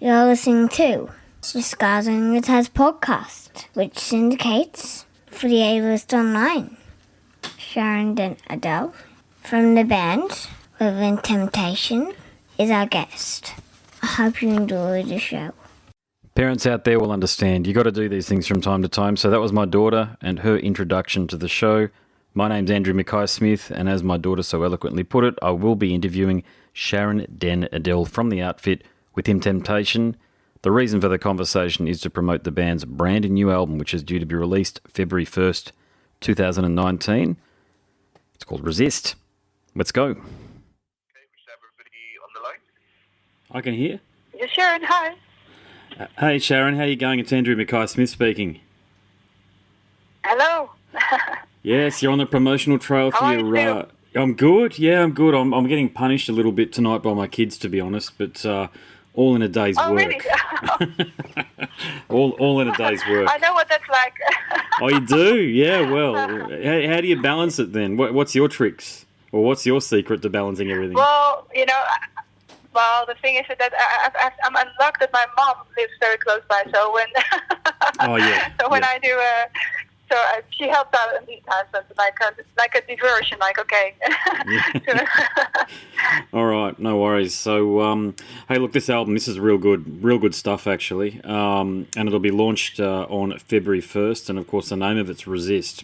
You're listening to Discarding It As podcast, which syndicates for the A-List Online. Sharon and Adel from the band Within Temptation is our guest. I hope you enjoy the show. Parents out there will understand. You got to do these things from time to time. So that was my daughter and her introduction to the show. My name's Andrew Mackay-Smith, and as my daughter so eloquently put it, I will be interviewing Sharon and Adel from the outfit Within Temptation. The reason for the conversation is to promote the band's brand new album, which is due to be released February 1st, 2019. It's called Resist. Let's go. Okay, we have everybody on the line. I can hear. Yes, Sharon, hi. Hey Sharon, how you going? It's Andrew Mackay-Smith speaking. Hello. Yes, you're on the promotional trail for How are your... you? I'm good. Yeah, I'm good. I'm getting punished a little bit tonight by my kids, to be honest, but all in a day's work. Really? all in a day's work. I know what that's like. Oh, you do? Yeah, well, how do you balance it then? What's your tricks? Or what's your secret to balancing everything? Well, the thing is that I'm unlucky that my mom lives very close by, so when Oh, yeah. so when yeah. I do she helps out in these times, but like a diversion, like okay. All right, no worries. So, hey, look, this album, this is real good stuff, actually. And it'll be launched on February 1st, and of course, the name of it's Resist.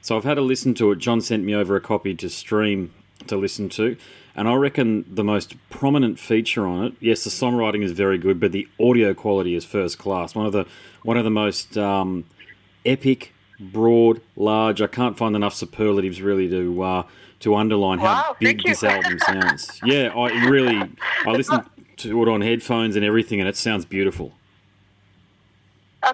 So I've had a listen to it. John sent me over a copy to stream to listen to, and I reckon the most prominent feature on it, yes, the songwriting is very good, but the audio quality is first class. One of the most epic, broad, large. I can't find enough superlatives really to underline how big this album sounds. Yeah, I listened to it on headphones and everything, and it sounds beautiful.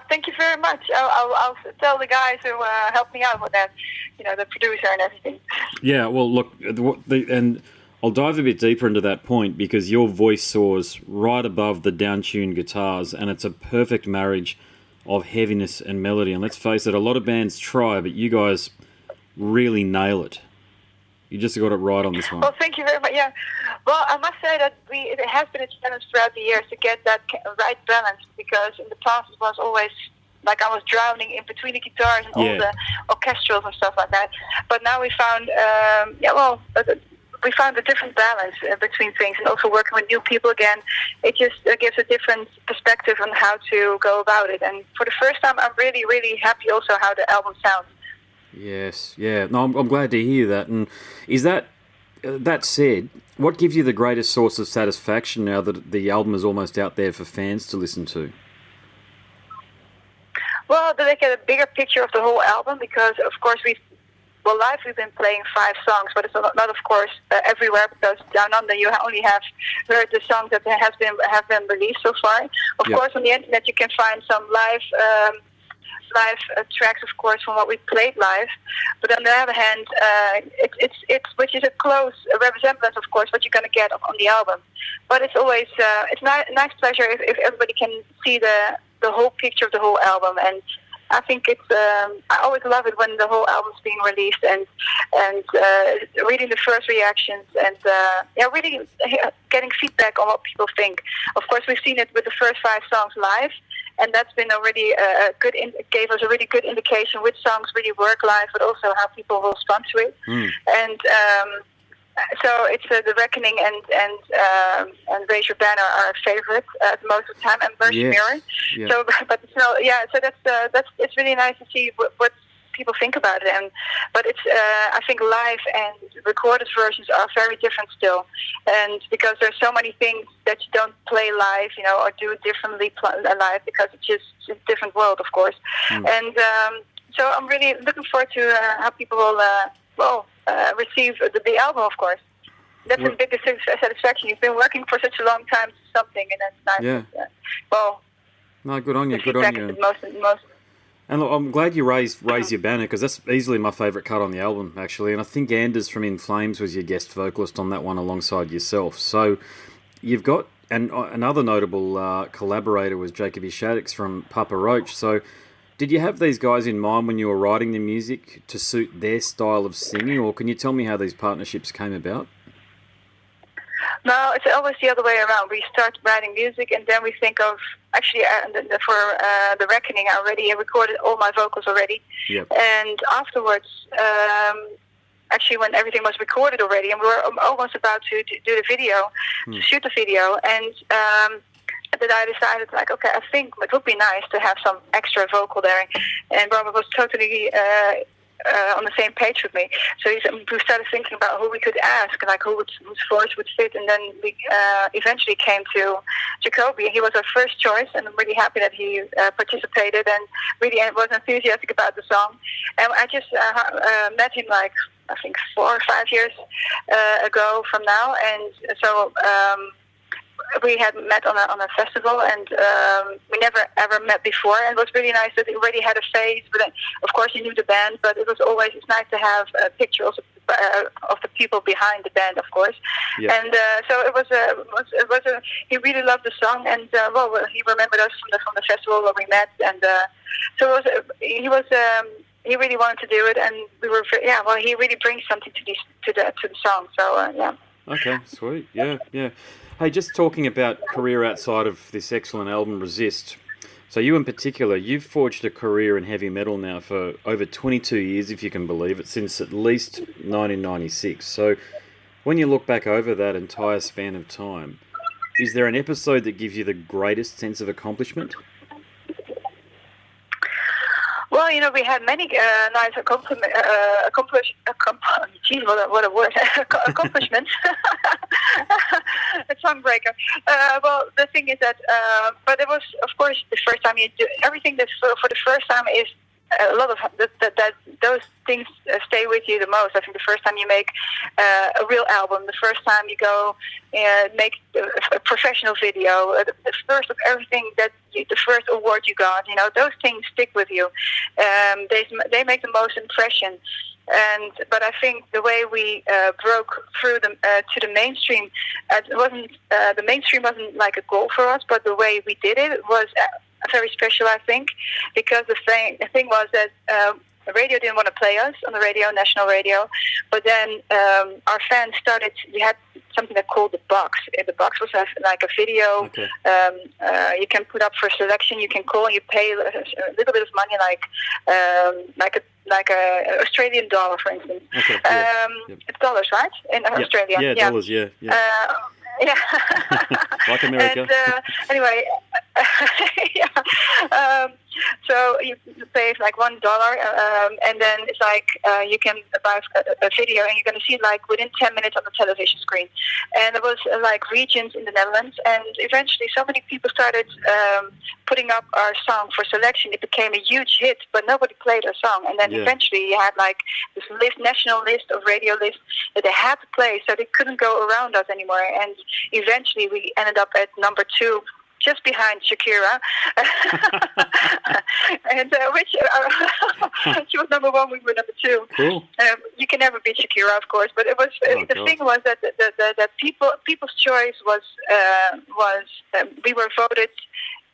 Thank you very much. I'll tell the guys who helped me out with that, the producer and everything. Yeah, well, look, and I'll dive a bit deeper into that point because your voice soars right above the down-tuned guitars, and it's a perfect marriage of heaviness and melody. And let's face it, a lot of bands try, but you guys really nail it. You just got it right on this one. Well, thank you very much. Yeah. Well, I must say that it has been a challenge throughout the years to get that right balance, because in the past it was always like I was drowning in between the guitars and all the orchestrals and stuff like that. But now we found, we found a different balance between things, and also working with new people again, it just gives a different perspective on how to go about it. And for the first time, I'm really, really happy also how the album sounds. Yes, yeah. No, I'm glad to hear that. And is that said, what gives you the greatest source of satisfaction now that the album is almost out there for fans to listen to? Well, that they get a bigger picture of the whole album, because of course live we've been playing 5 songs, but it's not of course everywhere, because down under you only have heard the songs that have been released so far. Of course, on the internet you can find some live tracks, of course, from what we played live. But on the other hand, it's which is a close resemblance, of course, what you're going to get on the album. But it's always it's a nice pleasure if everybody can see the whole picture of the whole album. And I think it's I always love it when the whole album's being released and reading the first reactions and really getting feedback on what people think. Of course, we've seen it with the first 5 songs live, and that's been already gave us a really good indication which songs really work live, but also how people will respond to it. And so it's The Reckoning and Raise Your Banner are our favorite most of the time, and Mercy Mirror. Yeah. So, but so that's it's really nice to see what people think about it. But it's I think live and recorded versions are very different still, and because there's so many things that you don't play live, or do differently live, because it's just a different world, of course. And so I'm really looking forward to how people will receive the album, of course. That's the biggest satisfaction. You've been working for such a long time to something, and that's nice. Yeah. No, good on you. Good on you. Most. And look, I'm glad you raised Your Banner, because that's easily my favourite cut on the album, actually. And I think Anders from In Flames was your guest vocalist on that one alongside yourself. So you've got, and another notable collaborator was Jacoby Shaddix from Papa Roach. So did you have these guys in mind when you were writing the music to suit their style of singing, or can you tell me how these partnerships came about? No, it's always the other way around. We start writing music, and then we think of actually for the Reckoning. I already recorded all my vocals already, Yep. and afterwards, actually when everything was recorded already, and we were almost about to do the video, to shoot the video, and then I decided, like, okay, I think it would be nice to have some extra vocal there, and Robert was totally on the same page with me. So we started thinking about who we could ask, like whose voice would fit, and then we eventually came to Jacoby. He was our first choice, and I'm really happy that he participated and really was enthusiastic about the song. And I just met him like, I think 4 or 5 years ago from now, and so we had met on a festival, and we never ever met before, and it was really nice that he already had a face. But of course, he knew the band, but it's nice to have a picture also of the people behind the band, of course. Yeah. And so he really loved the song, and he remembered us from the festival where we met, and so he really wanted to do it, and we were he really brings something to the song. So yeah. Okay, sweet. Yeah. Hey, just talking about career outside of this excellent album, Resist. So you in particular, you've forged a career in heavy metal now for over 22 years, if you can believe it, since at least 1996. So when you look back over that entire span of time, is there an episode that gives you the greatest sense of accomplishment? Well, we had many nice accomplishments. What a word! Accomplishments. A tongue breaker. Well, the thing is that, but it was, of course, the first time you do everything. That for the first time is a lot of that those things stay with you the most. I think the first time you make a real album, the first time you go make a professional video, the first of everything the first award you got, those things stick with you. They make the most impression. But I think the way we broke through to the mainstream, the mainstream wasn't like a goal for us, but the way we did it was very special, I think, because the thing was that the radio didn't want to play us on the radio, national radio, but then our fans started. We had something that called the box. The box was like a video. Okay. You can put up for selection. You can call. You pay a little bit of money, like a Australian dollar, for instance. Okay. Yeah. Yep. It's dollars, right? In Australia. Yeah, dollars. Yeah. Yeah. Like America. And, anyway, yeah. So you pay like $1, and then it's like you can buy a video, and you're going to see it like within 10 minutes on the television screen. And there was like regions in the Netherlands, and eventually so many people started putting up our song for selection. It became a huge hit, but nobody played our song. And then eventually you had like this national list of radio lists that they had to play, so they couldn't go around us anymore. And eventually we ended up at number 2, just behind Shakira, and she was number 1, we were number 2. Cool. You can never beat Shakira, of course, but it was thing was that that people's choice was we were voted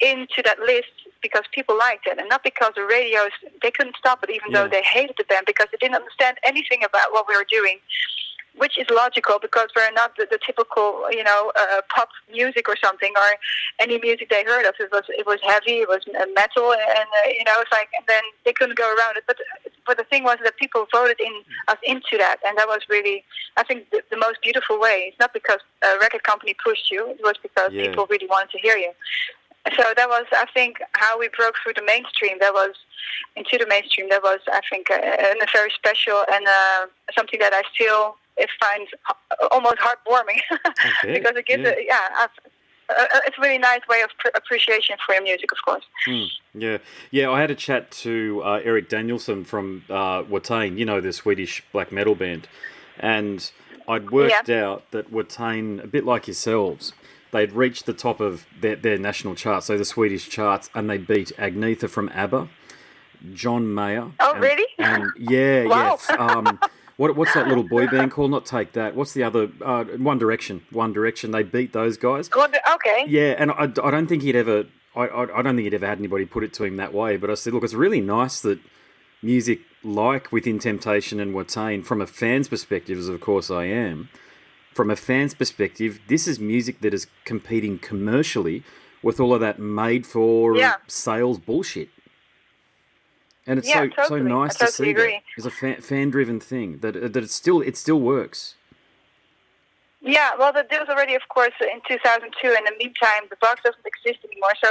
into that list because people liked it, and not because the radios, they couldn't stop it, even though they hated the band, because they didn't understand anything about what we were doing. Which is logical, because we're not the typical, pop music or something, or any music they heard of. It was heavy, it was metal, and it's like, and then they couldn't go around it. But the thing was that people voted us into that, and that was really, I think, the most beautiful way. It's not because a record company pushed you; it was because people really wanted to hear you. So that was, I think, how we broke through the mainstream. That was, I think, a very special and something that I still find almost heartwarming, because it gives it's a really nice way of appreciation for your music, of course. Yeah. I had a chat to Eric Danielsson from Watain, the Swedish black metal band, and I'd worked out that Watain, a bit like yourselves, they'd reached the top of their national charts, so the Swedish charts, and they beat Agnetha from ABBA, John Mayer. Oh, really? And wow. What's that little boy band called? Not Take That. What's the other? One Direction. One Direction. They beat those guys. Okay. Yeah, and I don't think he'd ever. I don't think he'd ever had anybody put it to him that way. But I said, look, it's really nice that music like Within Temptation and Watain, from a fan's perspective, as of course I am, from a fan's perspective, this is music that is competing commercially with all of that made-for-sales bullshit. And it's so totally. nice I to see agree. that. It's a fan-driven thing, that it still works. Yeah, well, there was already, of course, in 2002. In the meantime, the box doesn't exist anymore, so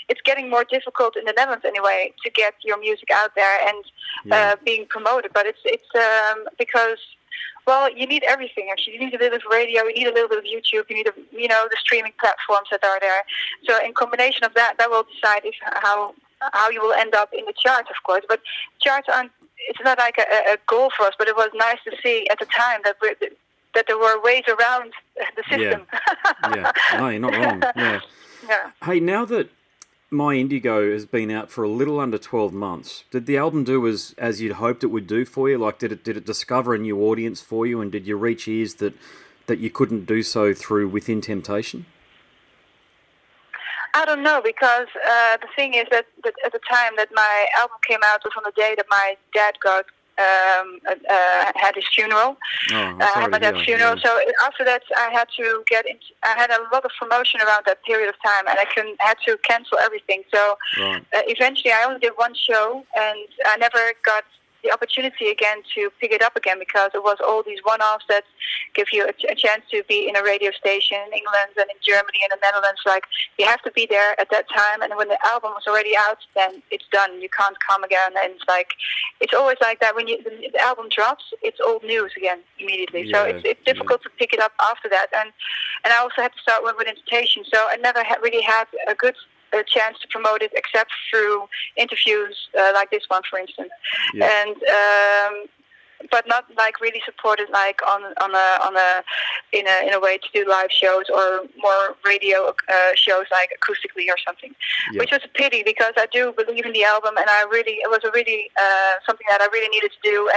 it's getting more difficult in the Netherlands anyway to get your music out there and being promoted. But it's because, well, you need everything. Actually, you need a little bit of radio, you need a little bit of YouTube, you need the streaming platforms that are there. So in combination of that will decide how you will end up in the charts, of course. But charts aren't. It's not like a goal for us, but it was nice to see at the time that there were ways around the system. Yeah. No, you're not wrong. Yeah. Hey, now that My Indigo has been out for a little under 12 months, did the album do as you'd hoped it would do for you? Like, did it discover a new audience for you, and did you reach ears that you couldn't do so through Within Temptation? I don't know, because the thing is that at the time that my album came out was on the day that my dad had his funeral. I had my dad's funeral. Yeah. So after that, I had a lot of promotion around that period of time, and I had to cancel everything. So eventually, I only did one show, and I never got the opportunity again to pick it up again, because it was all these one-offs that give you a chance to be in a radio station in England and in Germany and the Netherlands. Like, you have to be there at that time, and when the album was already out, then it's done. You can't come again, and it's always like that. When the album drops, it's old news again immediately. So it's difficult to pick it up after that, and I also had to start with Invitation. So I never really had a chance to promote it except through interviews like this one, for instance, and but not like really supported like in a way to do live shows or more radio shows like acoustically or something, which was a pity, because I do believe in the album, and it was a really something that I really needed to do.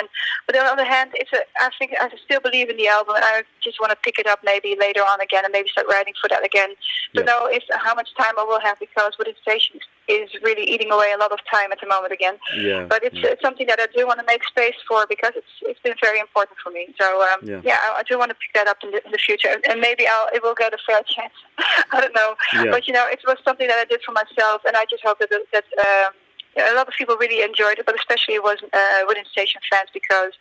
But on the other hand, I think I still believe in the album, and I just want to pick it up maybe later on again and maybe start writing for that again. Don't know how much time I will have, because Within Station is really eating away a lot of time at the moment again. But it's something that I do want to make space for, because it's been very important for me. So I do want to pick that up in the future, and maybe it will get a fair chance. I don't know, but it was something that I did for myself, and I just hope that a lot of people really enjoyed it, but especially it was Within Station fans, because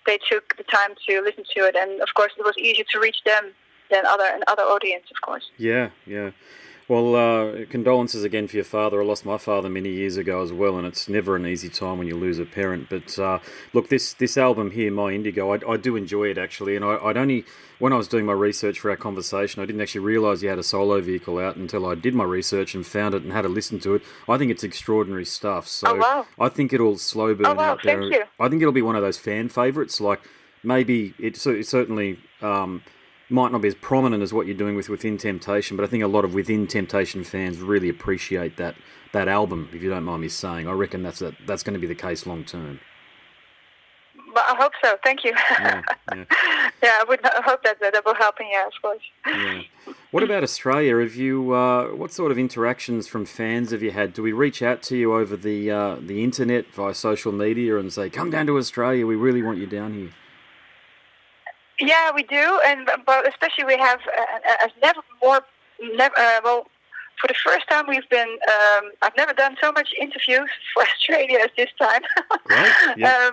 they took the time to listen to it, and of course it was easier to reach them than other audience, of course. Yeah. Well, condolences again for your father. I lost my father many years ago as well, and it's never an easy time when you lose a parent. But look, this album here, My Indigo, I do enjoy it, actually. And I'd only, when I was doing my research for our conversation, I didn't actually realise you had a solo vehicle out until I did my research and found it and had a listen to it. I think it's extraordinary stuff. So I think it'll slow burn out there. Thank you. I think it'll be one of those fan favourites. Like, maybe it certainly... might not be as prominent as what you're doing with Within Temptation, but I think a lot of Within Temptation fans really appreciate that album, if you don't mind me saying. I reckon that's going to be the case long term. Well, I hope so. Thank you. I would hope that will help me, of course. Yeah. What about Australia? Have you what sort of interactions from fans have you had? Do we reach out to you over the internet via social media and say, come down to Australia, we really want you down here? Yeah, we do, but especially we have for the first time we've been. I've never done so much interviews for Australia as this time. Right. Yeah.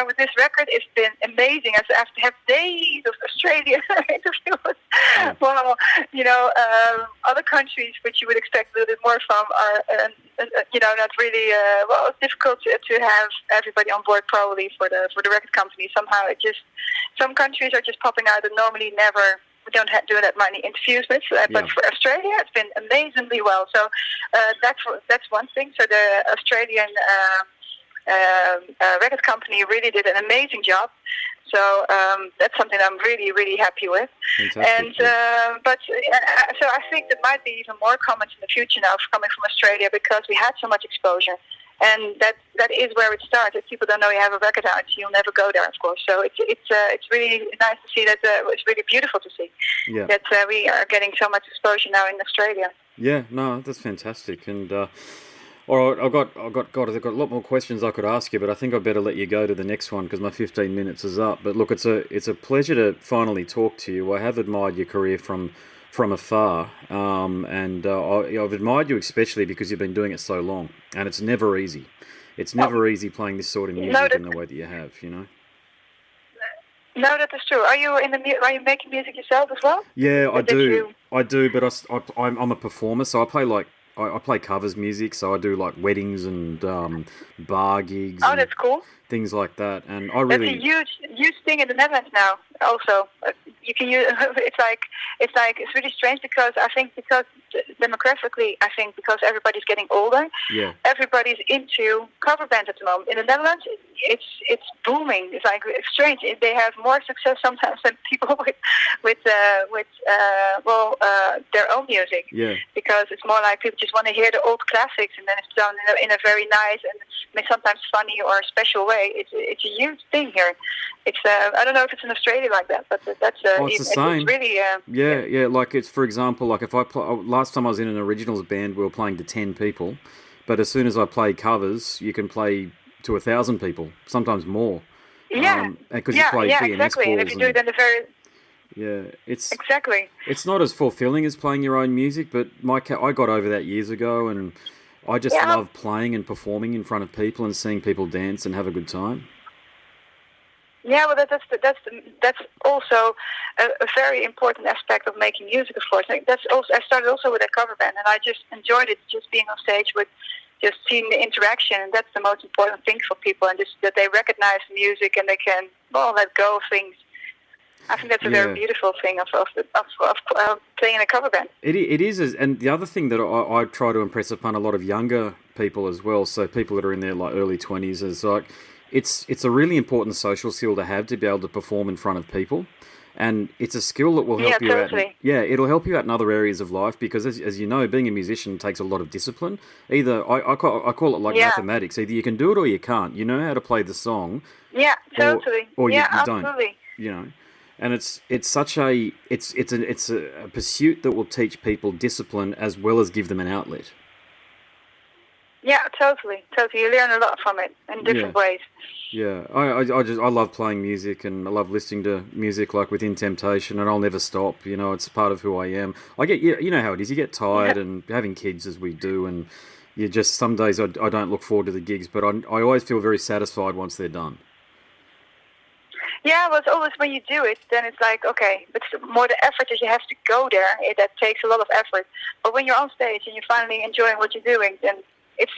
With this record, it's been amazing. I have to have days of Australia interviews. Yeah. Well, other countries which you would expect a little bit more from are, not really. It's difficult to have everybody on board probably for the record company. Somehow some countries are just popping out that normally we don't do that many interviews with, but for Australia, it's been amazingly well. So that's one thing. So the Australian record company really did an amazing job. So that's something I'm really, really happy with. Fantastic. And so I think there might be even more comments in the future now coming from Australia, because we had so much exposure. And that is where it starts. If people don't know you have a record out, you'll never go there, of course. So it's really nice to see that. It's really beautiful to see that we are getting so much exposure now in Australia. Yeah, no, that's fantastic. And All right, I've got a lot more questions I could ask you, but I think I better let you go to the next one because my 15 minutes is up. But look, it's a pleasure to finally talk to you. I have admired your career from afar, and I've admired you especially because you've been doing it so long, and it's never easy. It's never easy playing this sort of music in the way that you have, you know. No, that is true. Are you Are you making music yourself as well? Yeah, I Did do. you- I do, but I'm a performer, so I play like I play covers music. So I do like weddings and bar gigs Oh, and that's cool. things like that. And I That's a really, huge thing in the Netherlands now. Also, you can use. It's really strange because I think demographically, I think because everybody's getting older, yeah, everybody's into cover bands at the moment. In the Netherlands, it's booming. It's strange. They have more success sometimes than people with their own music. yeah. Because it's more like people just want to hear the old classics, and then it's done in a very nice and sometimes funny or special way. It's a huge thing here. It's I don't know if it's in Australia like that, but that's It's the same. It's really Yeah. Like it's, for example, like if I last time I was in an originals band, we were playing to 10 people, but as soon as I play covers, you can play to 1,000 people, sometimes more. Because you play B&S exactly. And if you do it in the very it's exactly. It's not as fulfilling as playing your own music, but I got over that years ago, and I just love playing and performing in front of people and seeing people dance and have a good time. Yeah, well, that's also a very important aspect of making music, of course. I started also with a cover band, and I just enjoyed it, just being on stage with, just seeing the interaction, and that's the most important thing for people, and just that they recognize music and they can let go of things. I think that's a very beautiful thing of playing in a cover band. It is, and the other thing that I try to impress upon a lot of younger people as well, so people that are in their like early 20s, is like it's a really important social skill to have, to be able to perform in front of people, and it's a skill that will help you out. It'll help you out in other areas of life, because as you know, being a musician takes a lot of discipline. Either I call it like mathematics. Either you can do it or you can't. You know how to play the song. Yeah, totally. Or you absolutely. don't. You know. And it's a pursuit that will teach people discipline as well as give them an outlet. Yeah, totally. You learn a lot from it in different ways. Yeah, I love playing music, and I love listening to music like Within Temptation, and I'll never stop. You know, it's part of who I am. You know how it is. You get tired, and having kids as we do, and you just, some days I don't look forward to the gigs, but I always feel very satisfied once they're done. Yeah, well, it's always when you do it, then it's like, okay, it's more the effort that you have to go there. That takes a lot of effort. But when you're on stage and you're finally enjoying what you're doing, then it's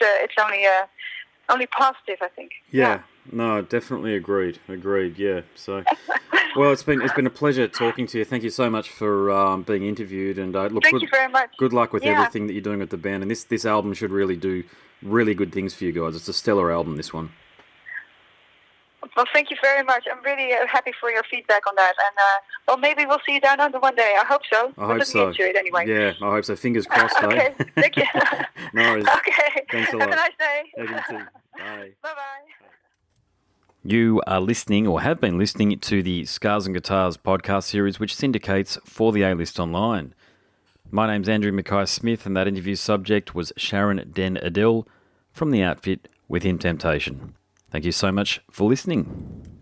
only positive, I think. Yeah. No, definitely agreed. Yeah. So, well, it's been a pleasure talking to you. Thank you so much for being interviewed, and thank you very much. Good luck with everything that you're doing with the band. And this album should really do really good things for you guys. It's a stellar album, this one. Well, thank you very much. I'm really happy for your feedback on that. And, maybe we'll see you down under one day. I hope so. I hope so. Into it anyway. Yeah, I hope so. Fingers crossed, okay, thank you. No worries. Okay. Thanks a lot. Have a nice day. You too. Bye. Bye-bye. You are listening, or have been listening, to the Scars and Guitars podcast series, which syndicates for the A-List Online. My name's Andrew Mackay-Smith, and that interview subject was Sharon and Adel from the outfit Within Temptation. Thank you so much for listening.